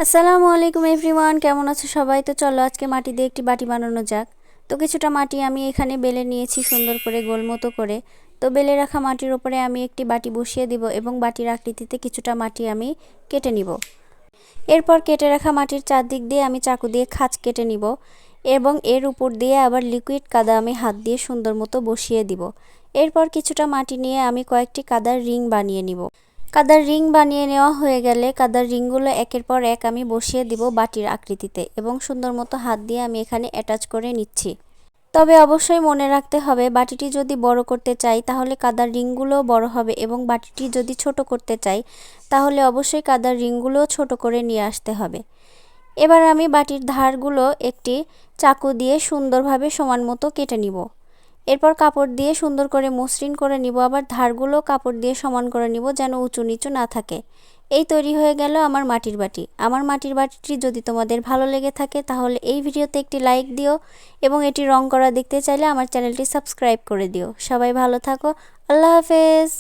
আসসালামু আলাইকুম এভরিওয়ান, কেমন আছো সবাই? তো চলো আজকে মাটি দিয়ে একটি বাটি বানানো যাক। তো কিছুটা মাটি আমি এখানে বেলে নিয়েছি সুন্দর করে গোল মতো করে। তো বেলে রাখা মাটির উপরে আমি একটি বাটি বসিয়ে দিব এবং বাটির আকৃতিতে কিছুটা মাটি আমি কেটে নিব। এরপর কেটে রাখা মাটির চারদিক দিয়ে আমি চাকু দিয়ে খাঁজ কেটে নিব এবং এর উপর দিয়ে আবার লিকুইড কাদা আমি হাত দিয়ে সুন্দর মতো বসিয়ে দিব। এরপর কিছুটা মাটি নিয়ে আমি কয়েকটি কাদার রিং বানিয়ে নিব। কাদার রিং বানিয়ে নেওয়া হয়ে গেলে কাদার রিংগুলো একের পর এক আমি বসিয়ে দিব বাটির আকৃতিতে এবং সুন্দর মতো হাত দিয়ে আমি এখানে অ্যাটাচ করে নিচ্ছি। তবে অবশ্যই মনে রাখতে হবে, বাটিটি যদি বড় করতে চাই তাহলে কাদার রিংগুলোও বড় হবে এবং বাটিটি যদি ছোট করতে চাই তাহলে অবশ্যই কাদার রিংগুলোও ছোট করে নিয়ে আসতে হবে। এবার আমি বাটির ধারগুলো একটি চাকু দিয়ে সুন্দরভাবে সমান মতো কেটে নিব। এরপর কাপড় দিয়ে সুন্দর করে মসৃণ করে নিব, আবার ধারগুলো কাপড় দিয়ে সমান করে নিব যেন উঁচু নিচু না থাকে। এই তৈরি হয়ে গেল আমার মাটির বাটি। আমার মাটির বাটিটি যদি তোমাদের ভালো লেগে থাকে তাহলে এই ভিডিওতে একটি লাইক দিও এবং এটি রং করা দেখতে চাইলে আমার চ্যানেলটি সাবস্ক্রাইব করে দিও। সবাই ভালো থাকো। আল্লাহ হাফেজ।